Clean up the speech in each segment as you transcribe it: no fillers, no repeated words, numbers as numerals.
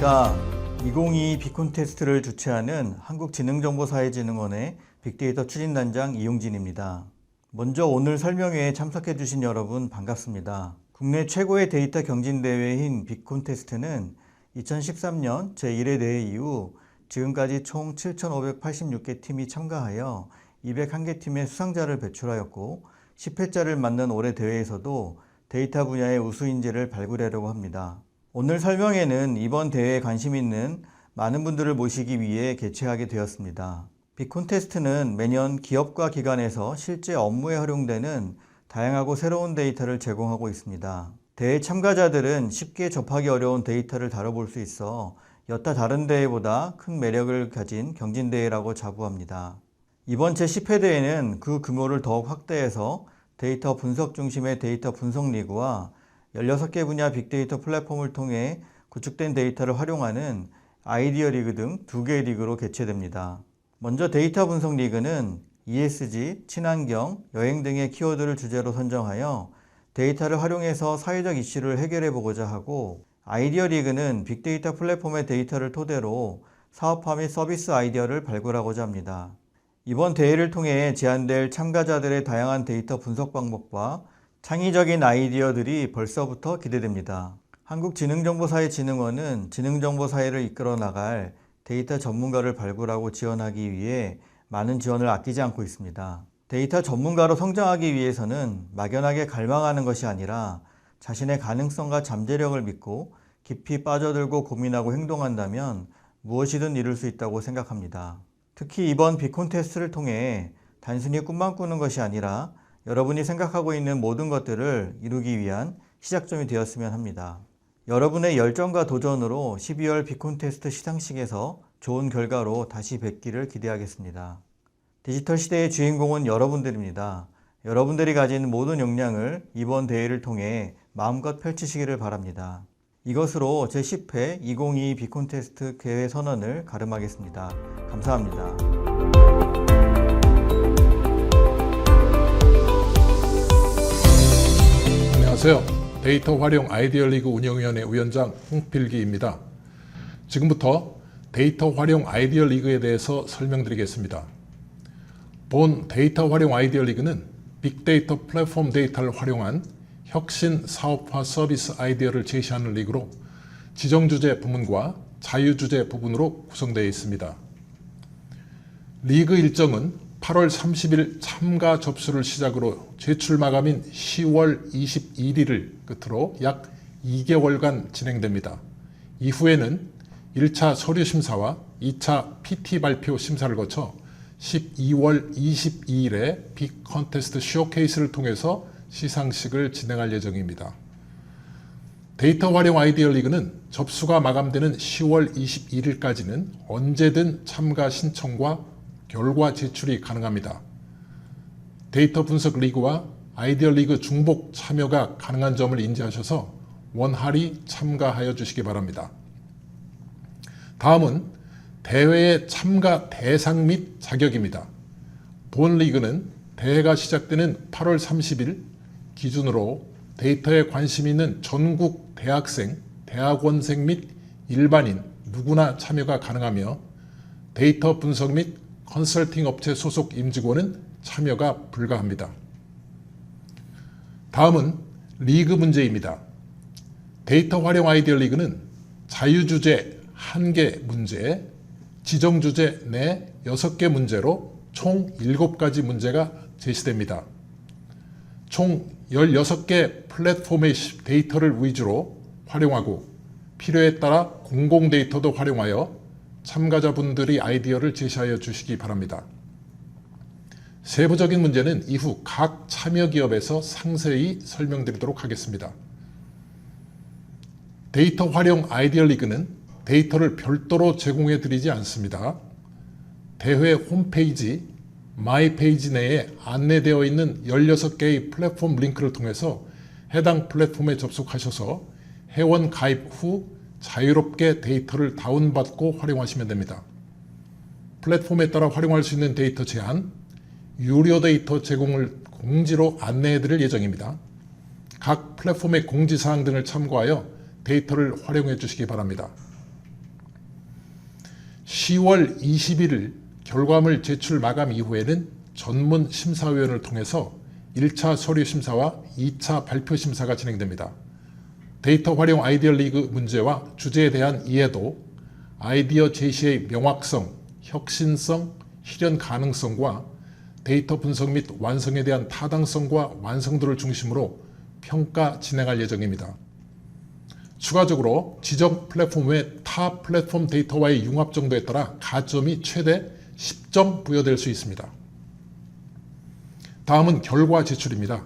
안녕하십니까. 2022 빅콘테스트를 주최하는 한국지능정보사회진흥원의 빅데이터 추진단장 이용진입니다. 먼저 오늘 설명회에 참석해 주신 여러분 반갑습니다. 국내 최고의 데이터 경진대회인 빅콘테스트는 2013년 제1회 대회 이후 지금까지 총 7,586개 팀이 참가하여 201개 팀의 수상자를 배출하였고 10회째를 맞는 올해 대회에서도 데이터 분야의 우수인재를 발굴하려고 합니다. 오늘 설명회는 이번 대회에 관심 있는 많은 분들을 모시기 위해 개최하게 되었습니다. 빅콘테스트는 매년 기업과 기관에서 실제 업무에 활용되는 다양하고 새로운 데이터를 제공하고 있습니다. 대회 참가자들은 쉽게 접하기 어려운 데이터를 다뤄볼 수 있어 여타 다른 대회보다 큰 매력을 가진 경진대회라고 자부합니다. 이번 제10회 대회는 그 규모를 더욱 확대해서 데이터 분석 중심의 데이터 분석 리그와 16개 분야 빅데이터 플랫폼을 통해 구축된 데이터를 활용하는 아이디어 리그 등 2개의 리그로 개최됩니다. 먼저 데이터 분석 리그는 ESG, 친환경, 여행 등의 키워드를 주제로 선정하여 데이터를 활용해서 사회적 이슈를 해결해 보고자 하고, 아이디어 리그는 빅데이터 플랫폼의 데이터를 토대로 사업화 및 서비스 아이디어를 발굴하고자 합니다. 이번 대회를 통해 제안될 참가자들의 다양한 데이터 분석 방법과 창의적인 아이디어들이 벌써부터 기대됩니다. 한국지능정보사회진흥원은 지능정보사회를 이끌어 나갈 데이터 전문가를 발굴하고 지원하기 위해 많은 지원을 아끼지 않고 있습니다. 데이터 전문가로 성장하기 위해서는 막연하게 갈망하는 것이 아니라 자신의 가능성과 잠재력을 믿고 깊이 빠져들고 고민하고 행동한다면 무엇이든 이룰 수 있다고 생각합니다. 특히 이번 빅콘테스트를 통해 단순히 꿈만 꾸는 것이 아니라 여러분이 생각하고 있는 모든 것들을 이루기 위한 시작점이 되었으면 합니다. 여러분의 열정과 도전으로 12월 빅콘테스트 시상식에서 좋은 결과로 다시 뵙기를 기대하겠습니다. 디지털 시대의 주인공은 여러분들입니다. 여러분들이 가진 모든 역량을 이번 대회를 통해 마음껏 펼치시기를 바랍니다. 이것으로 제10회 2022 빅콘테스트 개회 선언을 가름하겠습니다. 감사합니다. 안녕하세요. 데이터 활용 아이디어 리그 운영위원회 위원장 홍필기입니다. 지금부터 데이터 활용 아이디어 리그에 대해서 설명드리겠습니다. 본 데이터 활용 아이디어 리그는 빅데이터 플랫폼 데이터를 활용한 혁신 사업화 서비스 아이디어를 제시하는 리그로 지정주제 부문과 자유주제 부분으로 구성되어 있습니다. 리그 일정은 8월 30일 참가 접수를 시작으로 제출 마감인 10월 21일을 끝으로 약 2개월간 진행됩니다. 이후에는 1차 서류 심사와 2차 PT 발표 심사를 거쳐 12월 22일에 빅콘테스트 쇼케이스를 통해서 시상식을 진행할 예정입니다. 데이터 활용 아이디어 리그는 접수가 마감되는 10월 21일까지는 언제든 참가 신청과 결과 제출이 가능합니다. 데이터 분석 리그와 아이디어 리그 중복 참여가 가능한 점을 인지하셔서 원활히 참가하여 주시기 바랍니다. 다음은 대회의 참가 대상 및 자격입니다. 본 리그는 대회가 시작되는 8월 30일 기준으로 데이터에 관심 있는 전국 대학생, 대학원생 및 일반인 누구나 참여가 가능하며 데이터 분석 및 컨설팅 업체 소속 임직원은 참여가 불가합니다. 다음은 리그 문제입니다. 데이터 활용 아이디어 리그는 자유주제 1개 문제, 지정주제 내 6개 문제로 총 7가지 문제가 제시됩니다. 총 16개 플랫폼의 데이터를 위주로 활용하고 필요에 따라 공공 데이터도 활용하여 참가자분들이 아이디어를 제시하여 주시기 바랍니다. 세부적인 문제는 이후 각 참여 기업에서 상세히 설명드리도록 하겠습니다. 데이터 활용 아이디어 리그는 데이터를 별도로 제공해 드리지 않습니다. 대회 홈페이지 마이 페이지 내에 안내되어 있는 16개의 플랫폼 링크를 통해서 해당 플랫폼에 접속하셔서 회원 가입 후 자유롭게 데이터를 다운받고 활용하시면 됩니다. 플랫폼에 따라 활용할 수 있는 데이터 제한, 유료 데이터 제공을 공지로 안내해 드릴 예정입니다. 각 플랫폼의 공지사항 등을 참고하여 데이터를 활용해 주시기 바랍니다. 10월 21일 결과물 제출 마감 이후에는 전문 심사위원을 통해서 1차 서류 심사와 2차 발표 심사가 진행됩니다. 데이터 활용 아이디어 리그 문제와 주제에 대한 이해도, 아이디어 제시의 명확성, 혁신성, 실현 가능성과 데이터 분석 및 완성에 대한 타당성과 완성도를 중심으로 평가 진행할 예정입니다. 추가적으로 지정 플랫폼 외 타 플랫폼 데이터와의 융합 정도에 따라 가점이 최대 10점 부여될 수 있습니다. 다음은 결과 제출입니다.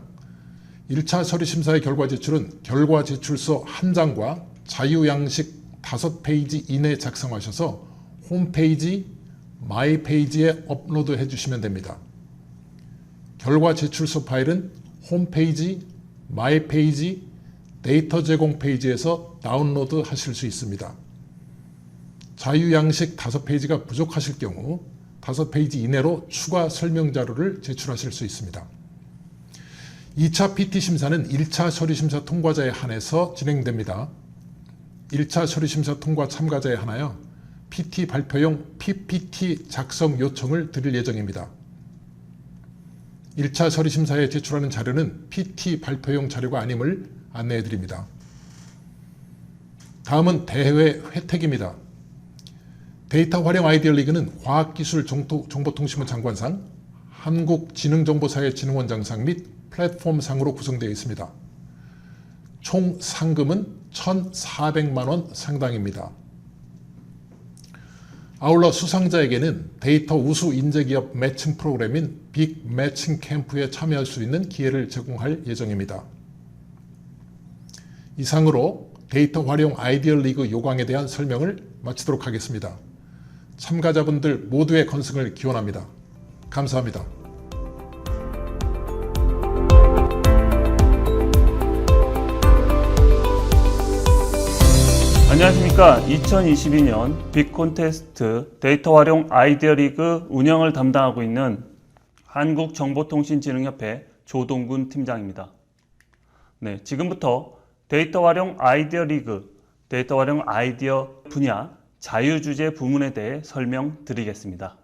1차 서류 심사의 결과 제출은 결과 제출서 1장과 자유양식 5페이지 이내 작성하셔서 홈페이지 마이 페이지에 업로드해 주시면 됩니다. 결과 제출서 파일은 홈페이지 마이 페이지 데이터 제공 페이지에서 다운로드 하실 수 있습니다. 자유양식 5페이지가 부족하실 경우 5페이지 이내로 추가 설명 자료를 제출하실 수 있습니다. 2차 PT 심사는 1차 서류 심사 통과자에 한해서 진행됩니다. 1차 서류 심사 통과 참가자에 한하여 PT 발표용 PPT 작성 요청을 드릴 예정입니다. 1차 서류 심사에 제출하는 자료는 PT 발표용 자료가 아님을 안내해 드립니다. 다음은 대회 혜택입니다. 데이터 활용 아이디어 리그는 과학기술정보통신부 장관상, 한국지능정보사회진흥원장상 및 플랫폼상으로 구성되어 있습니다. 총 상금은 1,400만 원 상당입니다. 아울러 수상자에게는 데이터 우수 인재기업 매칭 프로그램인 빅 매칭 캠프에 참여할 수 있는 기회를 제공할 예정입니다. 이상으로 데이터 활용 아이디어 리그 요강에 대한 설명을 마치도록 하겠습니다. 참가자분들 모두의 건승을 기원합니다. 감사합니다. 안녕하십니까. 2022년 빅콘테스트 데이터 활용 아이디어 리그 운영을 담당하고 있는 한국정보통신진흥협회 조동군 팀장입니다. 네, 지금부터 데이터 활용 아이디어 리그, 데이터 활용 아이디어 분야 자유주제 부문에 대해 설명드리겠습니다.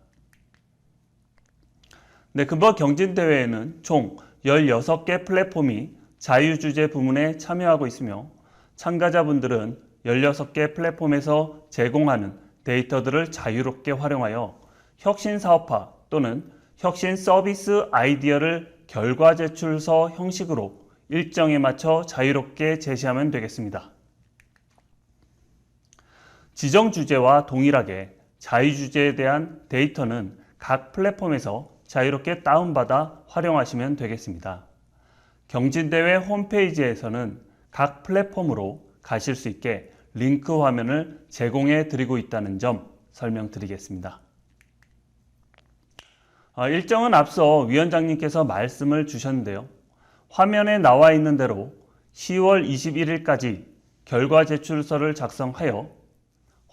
네, 금번 경진대회에는 총 16개 플랫폼이 자유주제 부문에 참여하고 있으며 참가자분들은 16개 플랫폼에서 제공하는 데이터들을 자유롭게 활용하여 혁신 사업화 또는 혁신 서비스 아이디어를 결과 제출서 형식으로 일정에 맞춰 자유롭게 제시하면 되겠습니다. 지정 주제와 동일하게 자유주제에 대한 데이터는 각 플랫폼에서 자유롭게 다운받아 활용하시면 되겠습니다. 경진대회 홈페이지에서는 각 플랫폼으로 가실 수 있게 링크 화면을 제공해 드리고 있다는 점 설명드리겠습니다. 일정은 앞서 위원장님께서 말씀을 주셨는데요. 화면에 나와 있는 대로 10월 21일까지 결과 제출서를 작성하여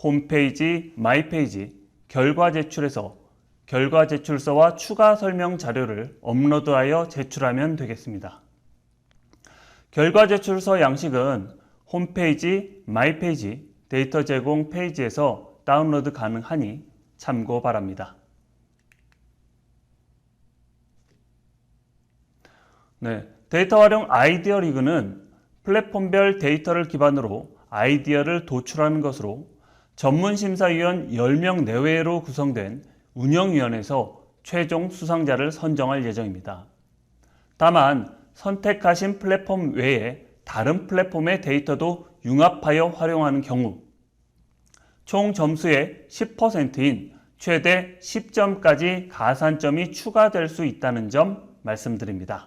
홈페이지, 마이페이지, 결과 제출에서 결과 제출서와 추가 설명 자료를 업로드하여 제출하면 되겠습니다. 결과 제출서 양식은 홈페이지, 마이페이지, 데이터 제공 페이지에서 다운로드 가능하니 참고 바랍니다. 네, 데이터 활용 아이디어 리그는 플랫폼별 데이터를 기반으로 아이디어를 도출하는 것으로 전문심사위원 10명 내외로 구성된 운영위원회에서 최종 수상자를 선정할 예정입니다. 다만 선택하신 플랫폼 외에 다른 플랫폼의 데이터도 융합하여 활용하는 경우 총 점수의 10%인 최대 10점까지 가산점이 추가될 수 있다는 점 말씀드립니다.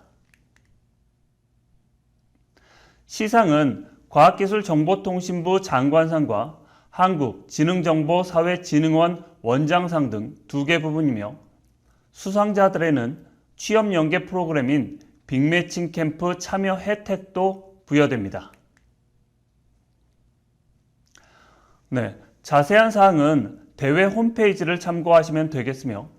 시상은 과학기술정보통신부 장관상과 한국지능정보사회진흥원 원장상 등 2개 부분이며 수상자들에는 취업 연계 프로그램인 빅매칭 캠프 참여 혜택도 부여됩니다. 네, 자세한 사항은 대회 홈페이지를 참고하시면 되겠으며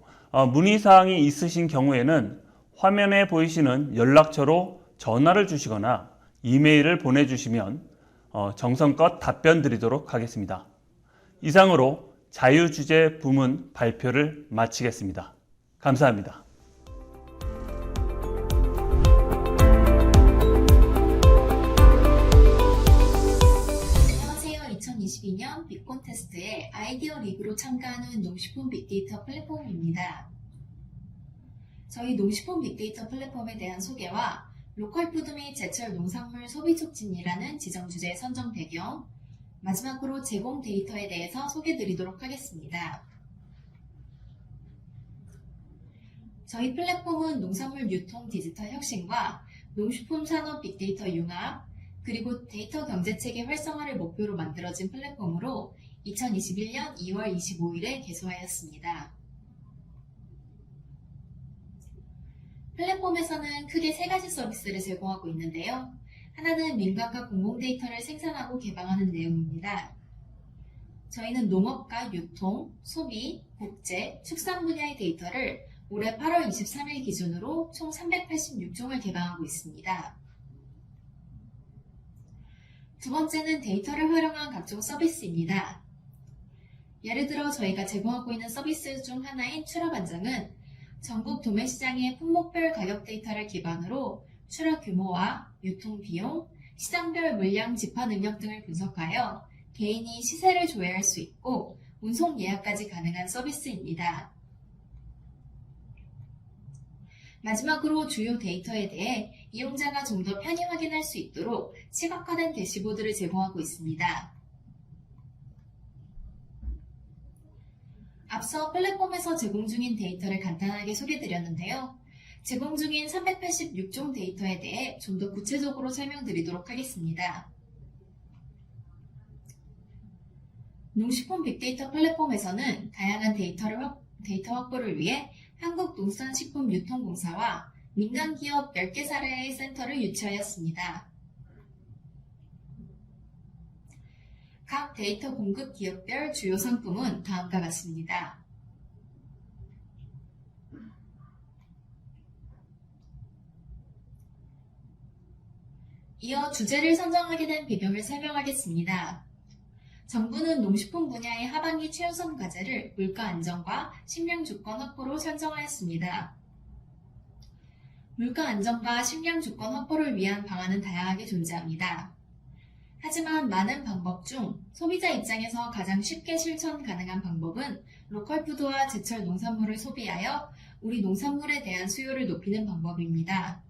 문의사항이 있으신 경우에는 화면에 보이시는 연락처로 전화를 주시거나 이메일을 보내주시면 정성껏 답변 드리도록 하겠습니다. 이상으로 자유주제 부문 발표를 마치겠습니다. 감사합니다. 안녕하세요. 2022년 빅콘테스트에 아이디어 리그로 참가하는 농식품 빅데이터 플랫폼입니다. 저희 농식품 빅데이터 플랫폼에 대한 소개와 로컬 푸드 및 제철 농산물 소비 촉진이라는 지정 주제 선정 배경, 마지막으로 제공 데이터에 대해서 소개드리도록 하겠습니다. 저희 플랫폼은 농산물 유통 디지털 혁신과 농식품 산업 빅데이터 융합, 그리고 데이터 경제체계 활성화를 목표로 만들어진 플랫폼으로 2021년 2월 25일에 개소하였습니다. 플랫폼에서는 크게 세 가지 서비스를 제공하고 있는데요. 하나는 민간과 공공 데이터를 생산하고 개방하는 내용입니다. 저희는 농업과 유통, 소비, 복제, 축산 분야의 데이터를 올해 8월 23일 기준으로 총 386종을 개방하고 있습니다. 두 번째는 데이터를 활용한 각종 서비스입니다. 예를 들어 저희가 제공하고 있는 서비스 중 하나인 출하반장은 전국 도매시장의 품목별 가격 데이터를 기반으로 출하 규모와 유통 비용, 시장별 물량 집화 능력 등을 분석하여 개인이 시세를 조회할 수 있고 운송 예약까지 가능한 서비스입니다. 마지막으로 주요 데이터에 대해 이용자가 좀 더 편히 확인할 수 있도록 시각화된 대시보드를 제공하고 있습니다. 앞서 플랫폼에서 제공 중인 데이터를 간단하게 소개드렸는데요. 제공 중인 386종 데이터에 대해 좀 더 구체적으로 설명드리도록 하겠습니다. 농식품 빅데이터 플랫폼에서는 다양한 데이터 확보를 위해 한국농산식품유통공사와 민간기업 10개사례의 센터를 유치하였습니다. 각 데이터 공급 기업별 주요 상품은 다음과 같습니다. 이어 주제를 선정하게 된 배경을 설명하겠습니다. 정부는 농식품 분야의 하반기 최우선 과제를 물가 안정과 식량 주권 확보로 설정하였습니다. 물가 안정과 식량 주권 확보를 위한 방안은 다양하게 존재합니다. 하지만 많은 방법 중 소비자 입장에서 가장 쉽게 실천 가능한 방법은 로컬 푸드와 제철 농산물을 소비하여 우리 농산물에 대한 수요를 높이는 방법입니다.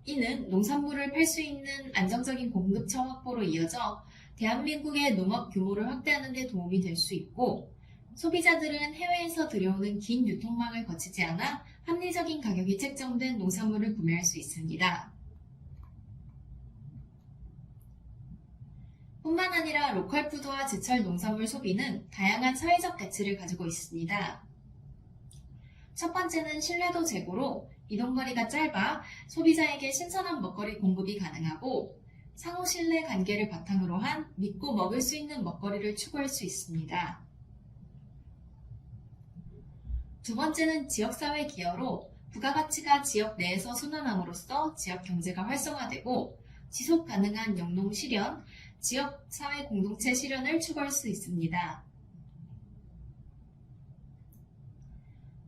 이는 농산물을 팔 수 있는 안정적인 공급처 확보로 이어져 대한민국의 농업 규모를 확대하는 데 도움이 될 수 있고, 소비자들은 해외에서 들여오는 긴 유통망을 거치지 않아 합리적인 가격이 책정된 농산물을 구매할 수 있습니다. 뿐만 아니라 로컬 푸드와 제철 농산물 소비는 다양한 사회적 가치를 가지고 있습니다. 첫 번째는 신뢰도 제고로 이동거리가 짧아 소비자에게 신선한 먹거리 공급이 가능하고 상호 신뢰 관계를 바탕으로 한 믿고 먹을 수 있는 먹거리를 추구할 수 있습니다. 두 번째는 지역사회 기여로 부가가치가 지역 내에서 순환함으로써 지역 경제가 활성화되고 지속 가능한 영농 실현, 지역사회 공동체 실현을 추구할 수 있습니다.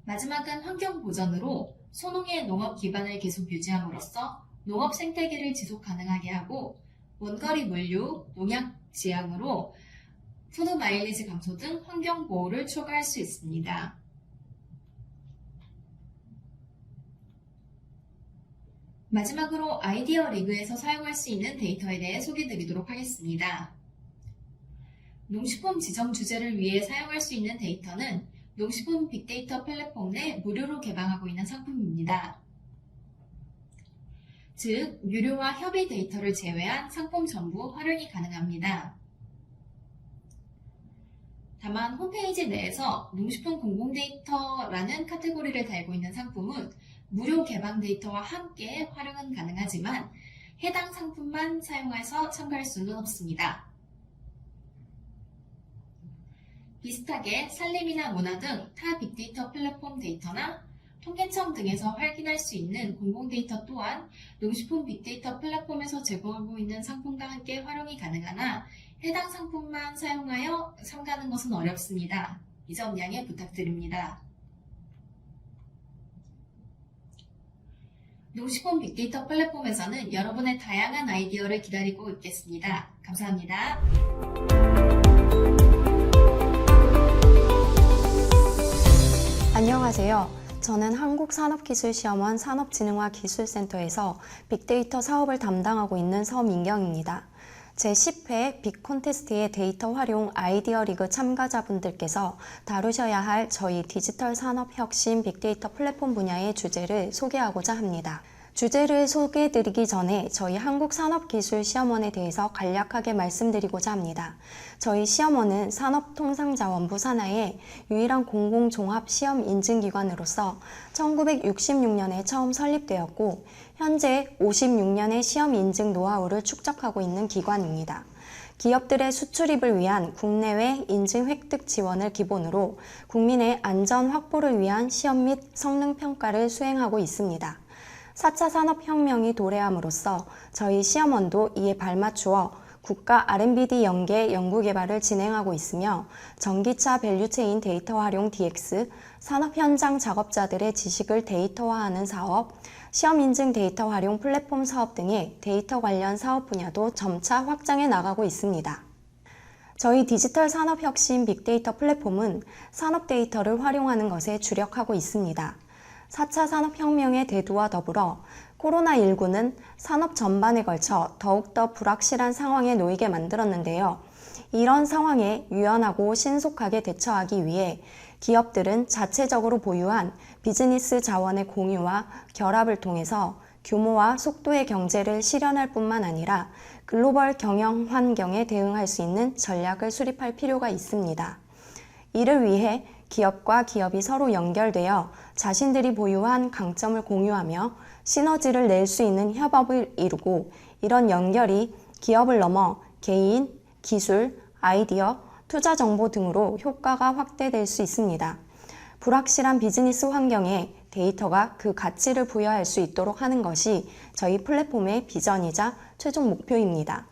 마지막은 환경 보전으로 소농의 농업 기반을 계속 유지함으로써 농업 생태계를 지속 가능하게 하고 원거리 물류, 농약 지양으로 푸드 마일리지 감소 등 환경 보호를 추구할 수 있습니다. 마지막으로 아이디어 리그에서 사용할 수 있는 데이터에 대해 소개드리도록 하겠습니다. 농식품 지정 주제를 위해 사용할 수 있는 데이터는 농식품 빅데이터 플랫폼 내 무료로 개방하고 있는 상품입니다. 즉, 유료와 협의 데이터를 제외한 상품 전부 활용이 가능합니다. 다만 홈페이지 내에서 농식품 공공 데이터라는 카테고리를 달고 있는 상품은 무료 개방 데이터와 함께 활용은 가능하지만 해당 상품만 사용해서 참가할 수는 없습니다. 비슷하게 산림이나 문화 등 타 빅데이터 플랫폼 데이터나 통계청 등에서 확인할 수 있는 공공데이터 또한 농식품 빅데이터 플랫폼에서 제공하고 있는 상품과 함께 활용이 가능하나 해당 상품만 사용하여 삼가는 것은 어렵습니다. 이 점 양해 부탁드립니다. 농식품 빅데이터 플랫폼에서는 여러분의 다양한 아이디어를 기다리고 있겠습니다. 감사합니다. 안녕하세요. 저는 한국산업기술시험원 산업진흥화기술센터에서 빅데이터 사업을 담당하고 있는 서민경입니다. 제10회 빅콘테스트의 데이터 활용 아이디어 리그 참가자분들께서 다루셔야 할 저희 디지털 산업 혁신 빅데이터 플랫폼 분야의 주제를 소개하고자 합니다. 주제를 소개해드리기 전에 저희 한국산업기술시험원에 대해서 간략하게 말씀드리고자 합니다. 저희 시험원은 산업통상자원부 산하의 유일한 공공종합시험인증기관으로서 1966년에 처음 설립되었고 현재 56년의 시험 인증 노하우를 축적하고 있는 기관입니다. 기업들의 수출입을 위한 국내외 인증 획득 지원을 기본으로 국민의 안전 확보를 위한 시험 및 성능 평가를 수행하고 있습니다. 4차 산업혁명이 도래함으로써 저희 시험원도 이에 발맞추어 국가 R&D 연계 연구개발을 진행하고 있으며 전기차 밸류체인 데이터 활용 DX, 산업 현장 작업자들의 지식을 데이터화하는 사업, 시험 인증 데이터 활용 플랫폼 사업 등의 데이터 관련 사업 분야도 점차 확장해 나가고 있습니다. 저희 디지털 산업 혁신 빅데이터 플랫폼은 산업 데이터를 활용하는 것에 주력하고 있습니다. 4차 산업혁명의 대두와 더불어 코로나19는 산업 전반에 걸쳐 더욱더 불확실한 상황에 놓이게 만들었는데요. 이런 상황에 유연하고 신속하게 대처하기 위해 기업들은 자체적으로 보유한 비즈니스 자원의 공유와 결합을 통해서 규모와 속도의 경제를 실현할 뿐만 아니라 글로벌 경영 환경에 대응할 수 있는 전략을 수립할 필요가 있습니다. 이를 위해 기업과 기업이 서로 연결되어 자신들이 보유한 강점을 공유하며 시너지를 낼 수 있는 협업을 이루고 이런 연결이 기업을 넘어 개인, 기술, 아이디어, 투자 정보 등으로 효과가 확대될 수 있습니다. 불확실한 비즈니스 환경에 데이터가 그 가치를 부여할 수 있도록 하는 것이 저희 플랫폼의 비전이자 최종 목표입니다.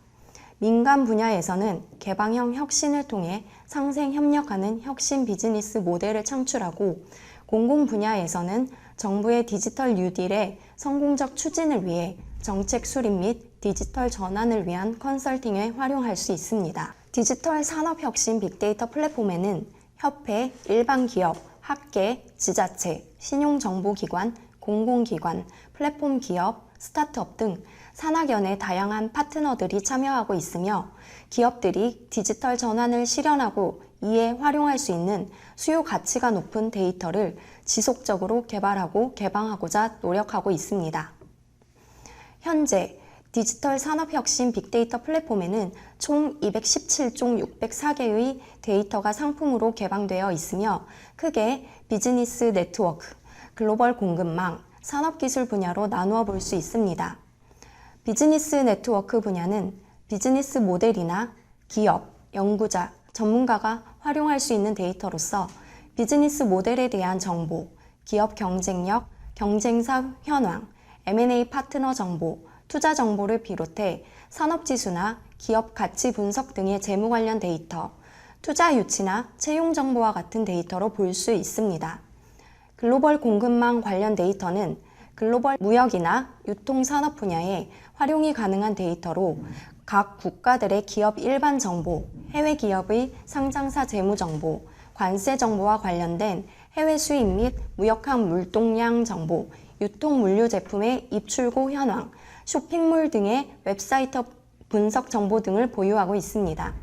민간 분야에서는 개방형 혁신을 통해 상생 협력하는 혁신 비즈니스 모델을 창출하고 공공 분야에서는 정부의 디지털 뉴딜의 성공적 추진을 위해 정책 수립 및 디지털 전환을 위한 컨설팅에 활용할 수 있습니다. 디지털 산업 혁신 빅데이터 플랫폼에는 협회, 일반 기업, 학계, 지자체, 신용정보기관, 공공기관, 플랫폼 기업, 스타트업 등 산학연의 다양한 파트너들이 참여하고 있으며 기업들이 디지털 전환을 실현하고 이에 활용할 수 있는 수요 가치가 높은 데이터를 지속적으로 개발하고 개방하고자 노력하고 있습니다. 현재 디지털 산업혁신 빅데이터 플랫폼에는 총 217종 604개의 데이터가 상품으로 개방되어 있으며 크게 비즈니스 네트워크, 글로벌 공급망, 산업기술 분야로 나누어 볼 수 있습니다. 비즈니스 네트워크 분야는 비즈니스 모델이나 기업, 연구자, 전문가가 활용할 수 있는 데이터로서 비즈니스 모델에 대한 정보, 기업 경쟁력, 경쟁사 현황, M&A 파트너 정보, 투자 정보를 비롯해 산업지수나 기업 가치 분석 등의 재무 관련 데이터, 투자 유치나 채용 정보와 같은 데이터로 볼 수 있습니다. 글로벌 공급망 관련 데이터는 글로벌 무역이나 유통산업 분야에 활용이 가능한 데이터로 각 국가들의 기업 일반 정보, 해외 기업의 상장사 재무 정보, 관세 정보와 관련된 해외 수입 및 무역한 물동량 정보, 유통 물류 제품의 입출고 현황, 쇼핑몰 등의 웹사이트 분석 정보 등을 보유하고 있습니다.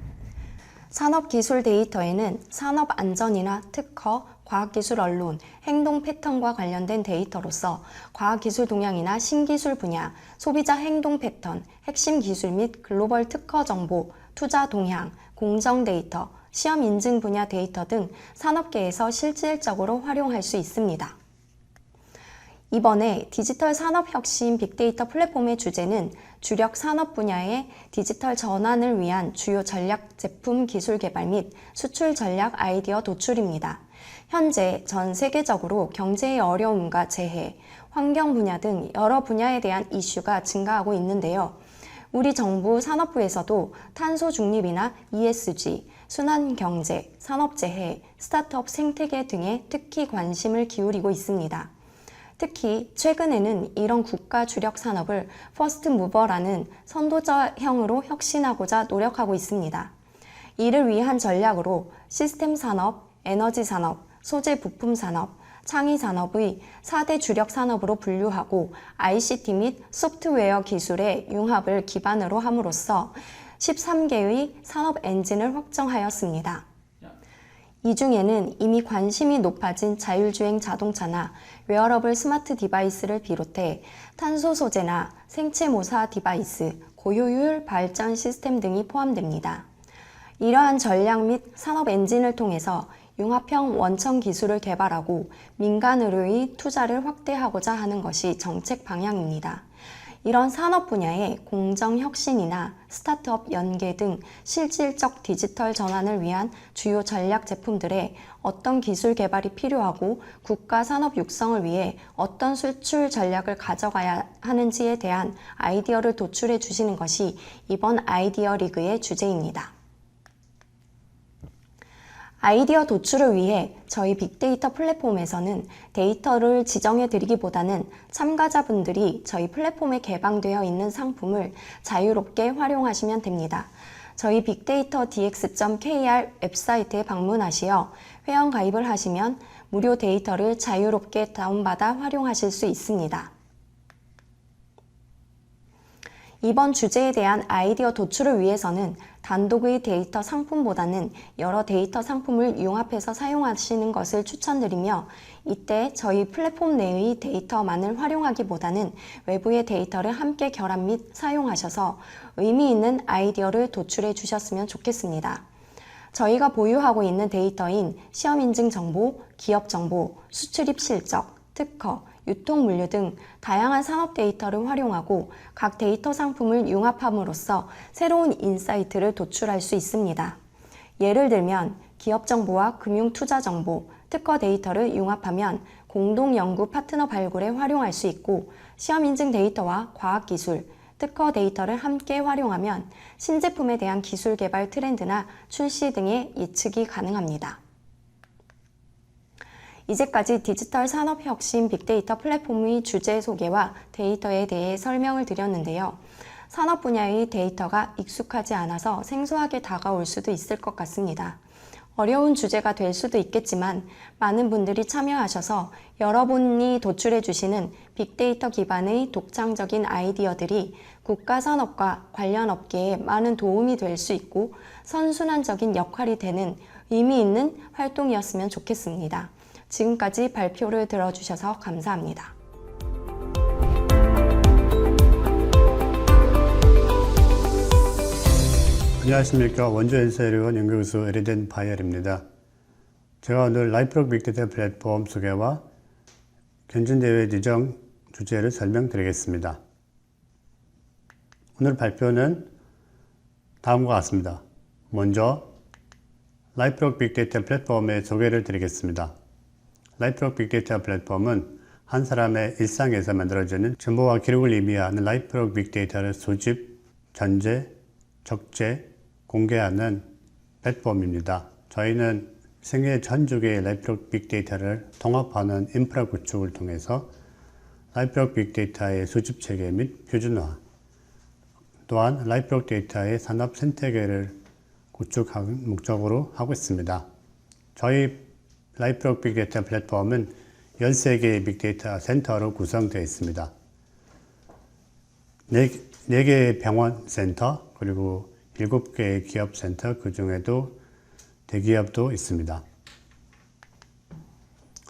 산업기술 데이터에는 산업 안전이나 특허, 과학기술 언론, 행동 패턴과 관련된 데이터로서 과학기술 동향이나 신기술 분야, 소비자 행동 패턴, 핵심 기술 및 글로벌 특허 정보, 투자 동향, 공정 데이터, 시험 인증 분야 데이터 등 산업계에서 실질적으로 활용할 수 있습니다. 이번에 디지털 산업혁신 빅데이터 플랫폼의 주제는 주력 산업 분야의 디지털 전환을 위한 주요 전략 제품 기술 개발 및 수출 전략 아이디어 도출입니다. 현재 전 세계적으로 경제의 어려움과 재해, 환경 분야 등 여러 분야에 대한 이슈가 증가하고 있는데요. 우리 정부 산업부에서도 탄소 중립이나 ESG, 순환 경제, 산업재해, 스타트업 생태계 등에 특히 관심을 기울이고 있습니다. 특히 최근에는 이런 국가 주력 산업을 퍼스트 무버라는 선도자형으로 혁신하고자 노력하고 있습니다. 이를 위한 전략으로 시스템 산업, 에너지 산업, 소재 부품 산업, 창의 산업의 4대 주력 산업으로 분류하고 ICT 및 소프트웨어 기술의 융합을 기반으로 함으로써 13개의 산업 엔진을 확정하였습니다. 이 중에는 이미 관심이 높아진 자율주행 자동차나 웨어러블 스마트 디바이스를 비롯해 탄소 소재나 생체 모사 디바이스, 고효율 발전 시스템 등이 포함됩니다. 이러한 전략 및 산업 엔진을 통해서 융합형 원천 기술을 개발하고 민간으로의 투자를 확대하고자 하는 것이 정책 방향입니다. 이런 산업 분야의 공정 혁신이나 스타트업 연계 등 실질적 디지털 전환을 위한 주요 전략 제품들의 어떤 기술 개발이 필요하고 국가 산업 육성을 위해 어떤 수출 전략을 가져가야 하는지에 대한 아이디어를 도출해 주시는 것이 이번 아이디어 리그의 주제입니다. 아이디어 도출을 위해 저희 빅데이터 플랫폼에서는 데이터를 지정해 드리기보다는 참가자분들이 저희 플랫폼에 개방되어 있는 상품을 자유롭게 활용하시면 됩니다. 저희 빅데이터 dx.kr 웹사이트에 방문하시어 회원 가입을 하시면 무료 데이터를 자유롭게 다운받아 활용하실 수 있습니다. 이번 주제에 대한 아이디어 도출을 위해서는 단독의 데이터 상품보다는 여러 데이터 상품을 융합해서 사용하시는 것을 추천드리며 이때 저희 플랫폼 내의 데이터만을 활용하기보다는 외부의 데이터를 함께 결합 및 사용하셔서 의미 있는 아이디어를 도출해 주셨으면 좋겠습니다. 저희가 보유하고 있는 데이터인 시험 인증 정보, 기업 정보, 수출입 실적, 특허, 유통 물류 등 다양한 산업 데이터를 활용하고 각 데이터 상품을 융합함으로써 새로운 인사이트를 도출할 수 있습니다. 예를 들면 기업 정보와 금융 투자 정보, 특허 데이터를 융합하면 공동 연구 파트너 발굴에 활용할 수 있고 시험 인증 데이터와 과학 기술, 특허 데이터를 함께 활용하면 신제품에 대한 기술 개발 트렌드나 출시 등의 예측이 가능합니다. 이제까지 디지털 산업혁신 빅데이터 플랫폼의 주제 소개와 데이터에 대해 설명을 드렸는데요. 산업 분야의 데이터가 익숙하지 않아서 생소하게 다가올 수도 있을 것 같습니다. 어려운 주제가 될 수도 있겠지만 많은 분들이 참여하셔서 여러분이 도출해 주시는 빅데이터 기반의 독창적인 아이디어들이 국가 산업과 관련 업계에 많은 도움이 될 수 있고 선순환적인 역할이 되는 의미 있는 활동이었으면 좋겠습니다. 지금까지 발표를 들어주셔서 감사합니다. 안녕하십니까. 원주엔서의원 연구소 에리덴 바이얼입니다. 제가 오늘 라이프록 빅데이터 플랫폼 소개와 견진대회 지정 주제를 설명드리겠습니다. 오늘 발표는 다음과 같습니다. 먼저 라이프록 빅데이터 플랫폼의 소개를 드리겠습니다. 라이프록 빅데이터 플랫폼은 한 사람의 일상에서 만들어지는 정보와 기록을 의미하는 라이프록 빅데이터를 수집, 전제, 적재, 공개하는 플랫폼입니다. 저희는 세계 전 주기의 라이프록 빅데이터를 통합하는 인프라 구축을 통해서 라이프록 빅데이터의 수집 체계 및 표준화, 또한 라이프록 데이터의 산업 생태계를 구축하는 목적으로 하고 있습니다. 저희 라이프록 빅데이터 플랫폼은 13개의 빅데이터 센터로 구성되어 있습니다. 4개의 병원 센터, 그리고 7개의 기업 센터, 그 중에도 대기업도 있습니다.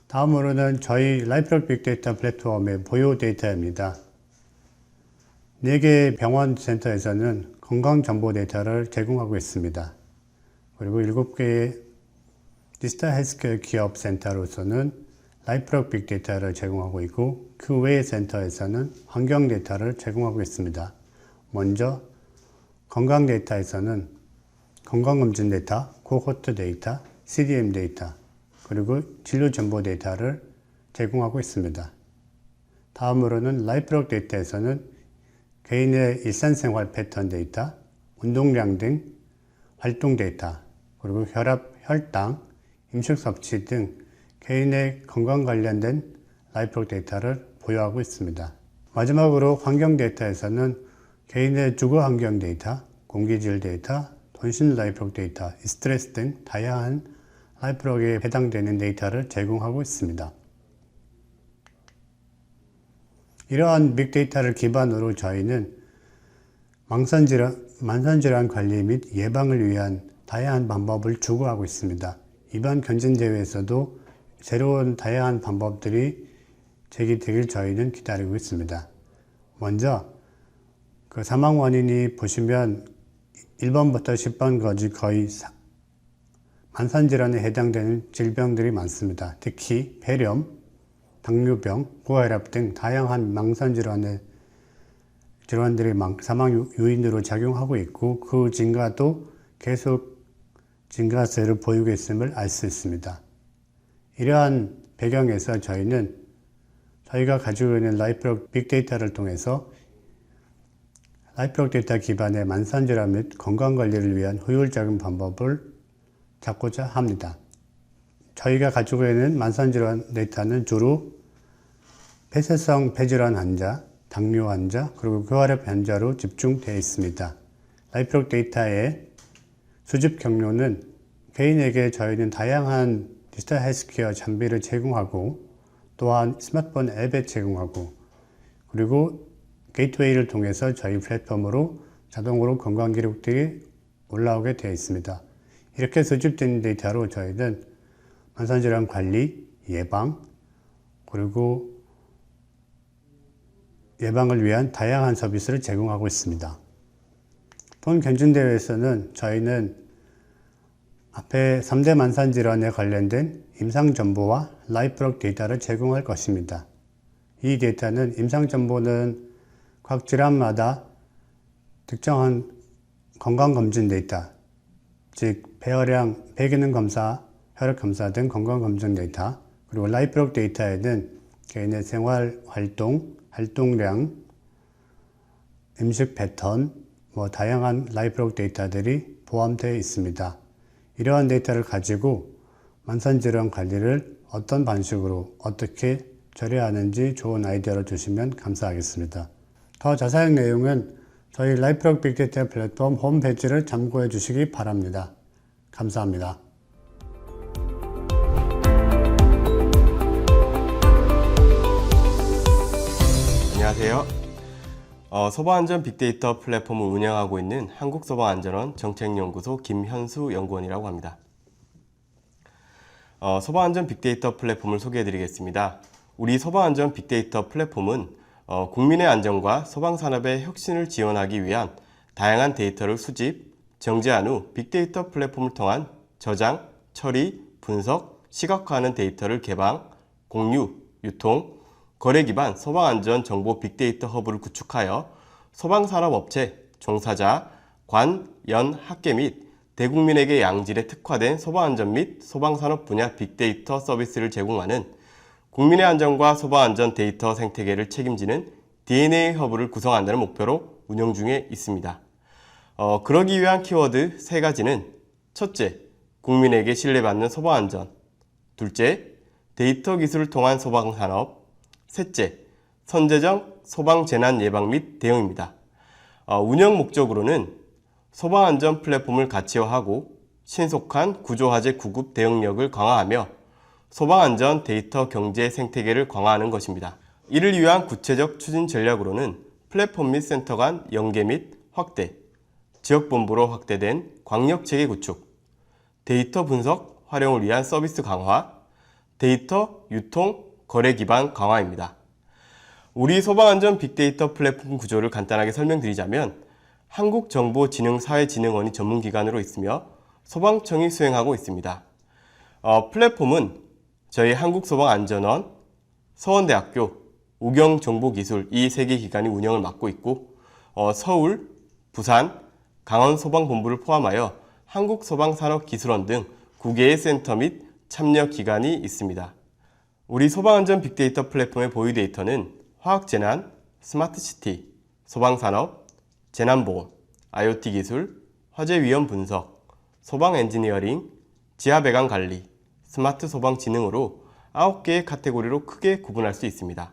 다음으로는 저희 라이프록 빅데이터 플랫폼의 보유 데이터입니다. 4개의 병원 센터에서는 건강정보 데이터를 제공하고 있습니다. 그리고 7개의 디지털 헬스케어 기업 센터로서는 라이프록 빅데이터를 제공하고 있고 그 외의 센터에서는 환경 데이터를 제공하고 있습니다. 먼저 건강 데이터에서는 건강검진 데이터, 코호트 데이터, CDM 데이터, 그리고 진료 정보 데이터를 제공하고 있습니다. 다음으로는 라이프록 데이터에서는 개인의 일상생활 패턴 데이터, 운동량 등 활동 데이터, 그리고 혈압, 혈당, 음식 섭취 등 개인의 건강 관련된 라이프록 데이터를 보유하고 있습니다. 마지막으로 환경 데이터에서는 개인의 주거 환경 데이터, 공기질 데이터, 돈신 라이프록 데이터, 스트레스 등 다양한 라이프록에 해당되는 데이터를 제공하고 있습니다. 이러한 빅데이터를 기반으로 저희는 만성질환 관리 및 예방을 위한 다양한 방법을 추구하고 있습니다. 이번 경진대회에서도 새로운 다양한 방법들이 제기되길 저희는 기다리고 있습니다. 먼저 그 사망 원인이 보시면 1번부터 10번까지 거의 만성질환에 해당되는 질병들이 많습니다. 특히 폐렴, 당뇨병, 고혈압 등 다양한 만성질환의 질환들이 사망 요인으로 작용하고 있고 그 증가도 계속 증가세를 보이고 있음을 알 수 있습니다. 이러한 배경에서 저희가 가지고 있는 라이프록 빅데이터를 통해서 라이프록 데이터 기반의 만성질환 및 건강관리를 위한 효율적인 방법을 찾고자 합니다. 저희가 가지고 있는 만성질환 데이터는 주로 폐쇄성 폐질환 환자, 당뇨 환자, 그리고 고혈압 환자로 집중되어 있습니다. 라이프록 데이터의 수집 경로는 개인에게 저희는 다양한 디지털 헬스케어 장비를 제공하고 또한 스마트폰 앱에 제공하고 그리고 게이트웨이를 통해서 저희 플랫폼으로 자동으로 건강 기록들이 올라오게 되어 있습니다. 이렇게 수집된 데이터로 저희는 만성질환 관리, 예방, 그리고 예방을 위한 다양한 서비스를 제공하고 있습니다. 본 경진대회에서는 저희는 앞에 3대 만성질환에 관련된 임상정보와 라이프록 데이터를 제공할 것입니다. 이 데이터는 임상정보는 각 질환마다 특정한 건강검진 데이터, 즉 폐혈량, 폐기능 검사, 혈액 검사 등 건강검진 데이터, 그리고 라이프록 데이터에는 개인의 생활 활동, 활동량, 음식 패턴, 다양한 라이프록 데이터들이 포함되어 있습니다. 이러한 데이터를 가지고 만성질환 관리를 어떤 방식으로 어떻게 처리하는지 좋은 아이디어를 주시면 감사하겠습니다. 더 자세한 내용은 저희 라이프록 빅데이터 플랫폼 홈페이지를 참고해 주시기 바랍니다. 감사합니다. 안녕하세요. 소방안전 빅데이터 플랫폼을 운영하고 있는 한국소방안전원 정책연구소 김현수 연구원이라고 합니다. 소방안전 빅데이터 플랫폼을 소개해 드리겠습니다. 우리 소방안전 빅데이터 플랫폼은 국민의 안전과 소방산업의 혁신을 지원하기 위한 다양한 데이터를 수집, 정제한 후 빅데이터 플랫폼을 통한 저장, 처리, 분석, 시각화하는 데이터를 개방, 공유, 유통, 거래 기반 소방안전 정보 빅데이터 허브를 구축하여 소방산업업체, 종사자, 관, 연, 학계 및 대국민에게 양질의 특화된 소방안전 및 소방산업 분야 빅데이터 서비스를 제공하는 국민의 안전과 소방안전 데이터 생태계를 책임지는 DNA 허브를 구성한다는 목표로 운영 중에 있습니다. 그러기 위한 키워드 3가지는 첫째, 국민에게 신뢰받는 소방안전, 둘째, 데이터 기술을 통한 소방산업, 셋째, 선제적 소방재난 예방 및 대응입니다. 운영 목적으로는 소방안전 플랫폼을 가치화하고 신속한 구조화재 구급 대응력을 강화하며 소방안전 데이터 경제 생태계를 강화하는 것입니다. 이를 위한 구체적 추진 전략으로는 플랫폼 및 센터 간 연계 및 확대, 지역본부로 확대된 광역체계 구축, 데이터 분석, 활용을 위한 서비스 강화, 데이터, 유통, 거래 기반 강화입니다. 우리 소방안전 빅데이터 플랫폼 구조를 간단하게 설명드리자면 한국정보진흥사회진흥원이 전문기관으로 있으며 소방청이 수행하고 있습니다. 플랫폼은 저희 한국소방안전원, 서원대학교, 우경정보기술 이 3개 기관이 운영을 맡고 있고 서울, 부산, 강원소방본부를 포함하여 한국소방산업기술원 등 9개의 센터 및 참여 기간이 있습니다. 우리 소방안전 빅데이터 플랫폼의 보유 데이터는 화학재난, 스마트시티, 소방산업, 재난보험, IoT 기술, 화재 위험 분석, 소방 엔지니어링, 지하 배관 관리, 스마트 소방 지능으로 9개의 카테고리로 크게 구분할 수 있습니다.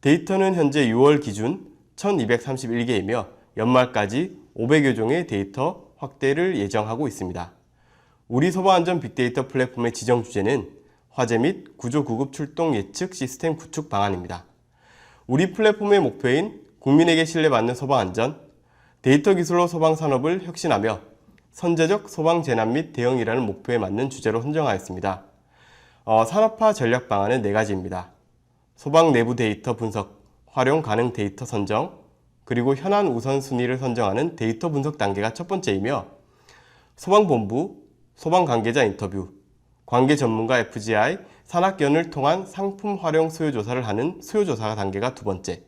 데이터는 현재 6월 기준 1231개이며 연말까지 500여 종의 데이터 확대를 예정하고 있습니다. 우리 소방안전 빅데이터 플랫폼의 지정 주제는 화재 및 구조 구급 출동 예측 시스템 구축 방안입니다. 우리 플랫폼의 목표인 국민에게 신뢰받는 소방안전, 데이터 기술로 소방산업을 혁신하며 선제적 소방 재난 및 대응이라는 목표에 맞는 주제로 선정하였습니다. 산업화 전략 방안은 4가지입니다. 소방 내부 데이터 분석, 활용 가능 데이터 선정, 그리고 현안 우선순위를 선정하는 데이터 분석 단계가 첫 번째이며 소방본부, 소방 관계자 인터뷰, 관계 전문가 FGI, 산학연을 통한 상품 활용 수요조사를 하는 수요조사 단계가 두 번째,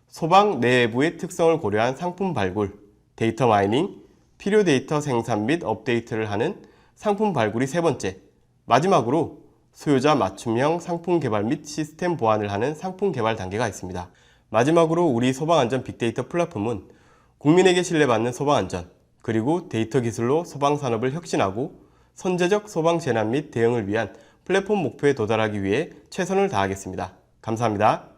소방 내부의 특성을 고려한 상품 발굴, 데이터 마이닝, 필요 데이터 생산 및 업데이트를 하는 상품 발굴이 세 번째, 마지막으로 수요자 맞춤형 상품 개발 및 시스템 보완을 하는 상품 개발 단계가 있습니다. 마지막으로 우리 소방안전 빅데이터 플랫폼은 국민에게 신뢰받는 소방안전, 그리고 데이터 기술로 소방산업을 혁신하고 선제적 소방 재난 및 대응을 위한 플랫폼 목표에 도달하기 위해 최선을 다하겠습니다. 감사합니다.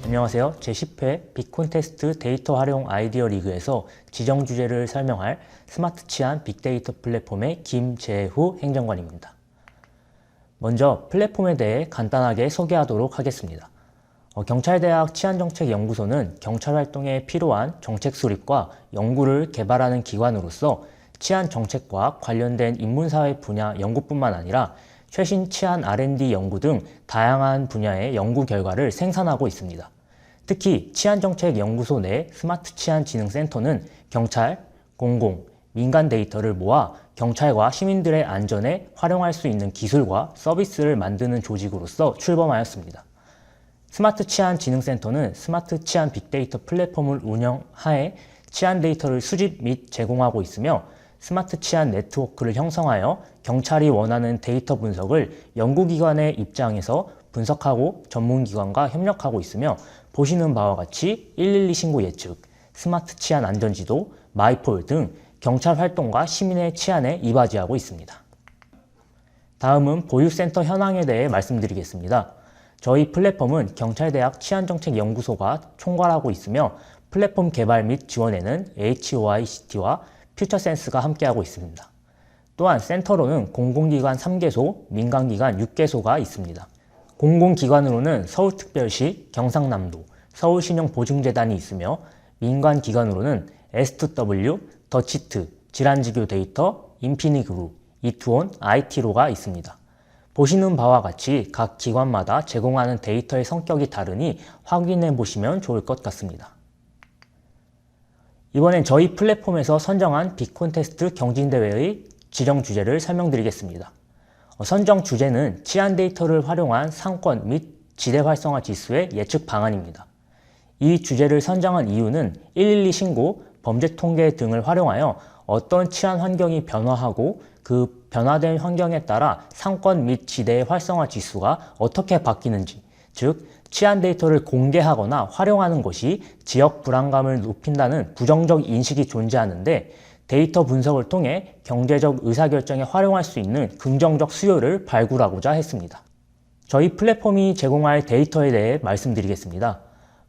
안녕하세요. 제10회 빅콘테스트 데이터 활용 아이디어 리그에서 지정 주제를 설명할 스마트 치안 빅데이터 플랫폼의 김재후 행정관입니다. 먼저 플랫폼에 대해 간단하게 소개하도록 하겠습니다. 경찰대학 치안정책연구소는 경찰 활동에 필요한 정책 수립과 연구를 개발하는 기관으로서 치안 정책과 관련된 인문사회 분야 연구뿐만 아니라 최신 치안 R&D 연구 등 다양한 분야의 연구 결과를 생산하고 있습니다. 특히 치안정책연구소 내 스마트 치안진흥센터는 경찰, 공공, 민간 데이터를 모아 경찰과 시민들의 안전에 활용할 수 있는 기술과 서비스를 만드는 조직으로서 출범하였습니다. 스마트 치안진흥센터는 스마트 치안 빅데이터 플랫폼을 운영하에 치안 데이터를 수집 및 제공하고 있으며 스마트 치안 네트워크를 형성하여 경찰이 원하는 데이터 분석을 연구기관의 입장에서 분석하고 전문기관과 협력하고 있으며 보시는 바와 같이 112 신고 예측, 스마트 치안 안전지도, 마이폴 등 경찰 활동과 시민의 치안에 이바지하고 있습니다. 다음은 보유센터 현황에 대해 말씀드리겠습니다. 저희 플랫폼은 경찰대학 치안정책연구소가 총괄하고 있으며 플랫폼 개발 및 지원에는 HOICT와 퓨처센스가 함께하고 있습니다. 또한 센터로는 공공기관 3개소, 민간기관 6개소가 있습니다. 공공기관으로는 서울특별시, 경상남도, 서울신용보증재단이 있으며 민간기관으로는 S2W, 더치트, 질환지교 데이터, 인피니그룹, 이투온, IT로가 있습니다. 보시는 바와 같이 각 기관마다 제공하는 데이터의 성격이 다르니 확인해 보시면 좋을 것 같습니다. 이번엔 저희 플랫폼에서 선정한 빅콘테스트 경진대회의 지정 주제를 설명드리겠습니다. 선정 주제는 치안 데이터를 활용한 상권 및 지대 활성화 지수의 예측 방안입니다. 이 주제를 선정한 이유는 112 신고, 범죄 통계 등을 활용하여 어떤 치안 환경이 변화하고 그 변화된 환경에 따라 상권 및 지대의 활성화 지수가 어떻게 바뀌는지, 즉 치안 데이터를 공개하거나 활용하는 것이 지역 불안감을 높인다는 부정적 인식이 존재하는데 데이터 분석을 통해 경제적 의사결정에 활용할 수 있는 긍정적 수요를 발굴하고자 했습니다. 저희 플랫폼이 제공할 데이터에 대해 말씀드리겠습니다.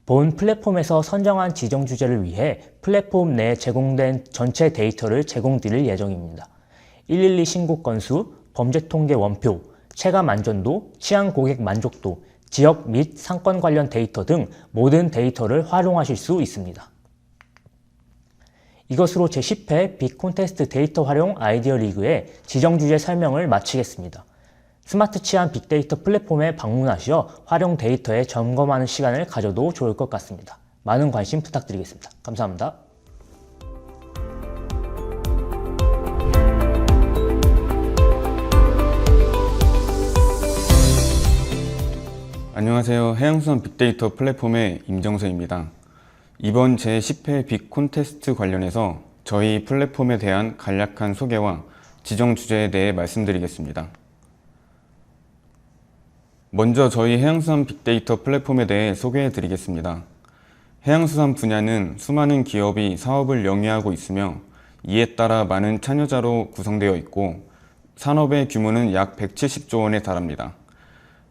본 플랫폼에서 선정한 지정 주제를 위해 플랫폼 내에 제공된 전체 데이터를 제공드릴 예정입니다. 112 신고 건수, 범죄 통계 원표, 체감 안전도, 치안 고객 만족도, 지역 및 상권 관련 데이터 등 모든 데이터를 활용하실 수 있습니다. 이것으로 제10회 빅콘테스트 데이터 활용 아이디어 리그의 지정 주제 설명을 마치겠습니다. 스마트 치안 빅데이터 플랫폼에 방문하시어 활용 데이터에 점검하는 시간을 가져도 좋을 것 같습니다. 많은 관심 부탁드리겠습니다. 감사합니다. 안녕하세요. 해양수산 빅데이터 플랫폼의 임정서입니다. 이번 제10회 빅 콘테스트 관련해서 저희 플랫폼에 대한 간략한 소개와 지정 주제에 대해 말씀드리겠습니다. 먼저 저희 해양수산 빅데이터 플랫폼에 대해 소개해 드리겠습니다. 해양수산 분야는 수많은 기업이 사업을 영위하고 있으며 이에 따라 많은 참여자로 구성되어 있고 산업의 규모는 약 170조 원에 달합니다.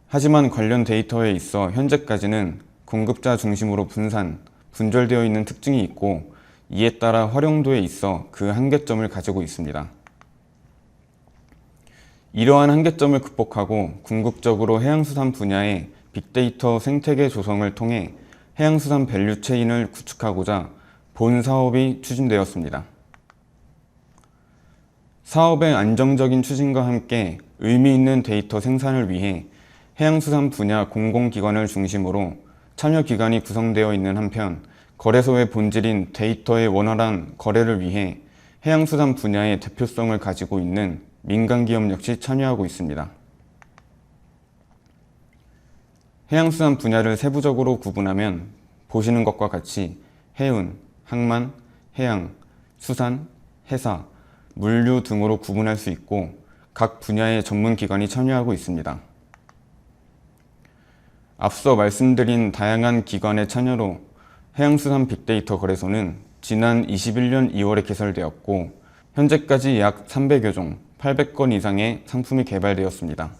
하지만 관련 데이터에 있어 현재까지는 공급자 중심으로 분절되어 있는 특징이 있고 이에 따라 활용도에 있어 그 한계점을 가지고 있습니다. 이러한 한계점을 극복하고 궁극적으로 해양수산 분야의 빅데이터 생태계 조성을 통해 해양수산 밸류체인을 구축하고자 본 사업이 추진되었습니다. 사업의 안정적인 추진과 함께 의미 있는 데이터 생산을 위해 해양수산 분야 공공기관을 중심으로 참여기관이 구성되어 있는 한편 거래소의 본질인 데이터의 원활한 거래를 위해 해양수산 분야의 대표성을 가지고 있는 민간기업 역시 참여하고 있습니다. 해양수산 분야를 세부적으로 구분하면 보시는 것과 같이 해운, 항만, 해양, 수산, 해사, 물류 등으로 구분할 수 있고 각 분야의 전문기관이 참여하고 있습니다. 앞서 말씀드린 다양한 기관의 참여로 해양수산 빅데이터 거래소는 지난 21년 2월에 개설되었고 현재까지 약 300여 종, 800건 이상의 상품이 개발되었습니다.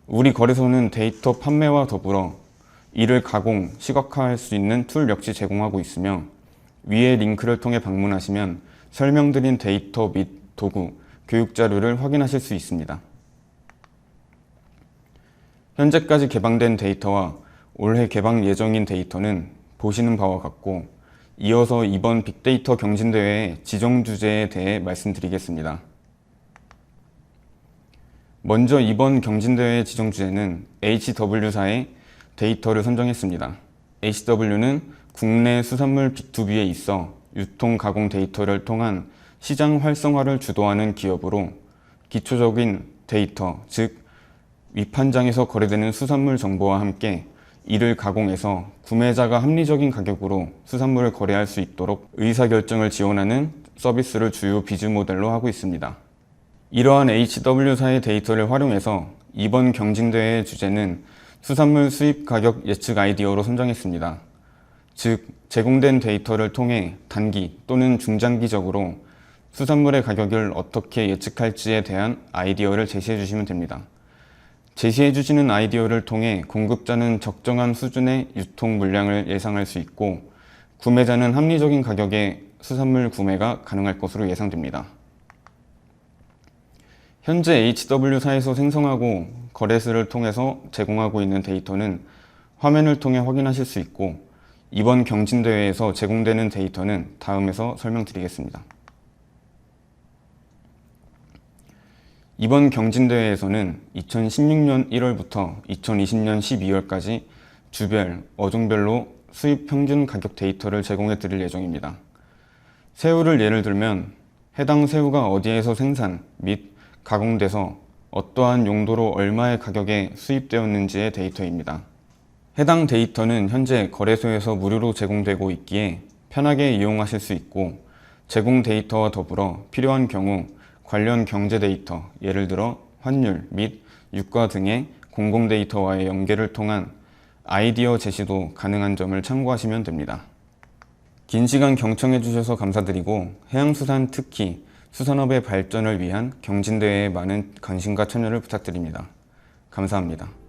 우리 거래소는 데이터 판매와 더불어 이를 가공, 시각화할 수 있는 툴 역시 제공하고 있으며 위의 링크를 통해 방문하시면 설명드린 데이터 및 도구, 교육 자료를 확인하실 수 있습니다. 현재까지 개방된 데이터와 올해 개방 예정인 데이터는 보시는 바와 같고 이어서 이번 빅데이터 경진대회의 지정 주제에 대해 말씀드리겠습니다. 먼저 이번 경진대회의 지정 주제는 HW사의 데이터를 선정했습니다. HW는 국내 수산물 B2B에 있어 유통 가공 데이터를 통한 시장 활성화를 주도하는 기업으로 기초적인 데이터, 즉 위판장에서 거래되는 수산물 정보와 함께 이를 가공해서 구매자가 합리적인 가격으로 수산물을 거래할 수 있도록 의사결정을 지원하는 서비스를 주요 비즈 모델로 하고 있습니다. 이러한 HW사의 데이터를 활용해서 이번 경진대회의 주제는 수산물 수입 가격 예측 아이디어로 선정했습니다. 즉, 제공된 데이터를 통해 단기 또는 중장기적으로 수산물의 가격을 어떻게 예측할지에 대한 아이디어를 제시해 주시면 됩니다. 제시해 주시는 아이디어를 통해 공급자는 적정한 수준의 유통 물량을 예상할 수 있고 구매자는 합리적인 가격의 수산물 구매가 가능할 것으로 예상됩니다. 현재 HW사에서 생성하고 거래소를 통해서 제공하고 있는 데이터는 화면을 통해 확인하실 수 있고 이번 경진대회에서 제공되는 데이터는 다음에서 설명드리겠습니다. 이번 경진대회에서는 2016년 1월부터 2020년 12월까지 주별, 어종별로 수입 평균 가격 데이터를 제공해 드릴 예정입니다. 새우를 예를 들면 해당 새우가 어디에서 생산 및 가공돼서 어떠한 용도로 얼마의 가격에 수입되었는지의 데이터입니다. 해당 데이터는 현재 거래소에서 무료로 제공되고 있기에 편하게 이용하실 수 있고 제공 데이터와 더불어 필요한 경우 관련 경제 데이터, 예를 들어 환율 및 유가 등의 공공 데이터와의 연계를 통한 아이디어 제시도 가능한 점을 참고하시면 됩니다. 긴 시간 경청해 주셔서 감사드리고 해양수산 특히 수산업의 발전을 위한 경진대회에 많은 관심과 참여를 부탁드립니다. 감사합니다.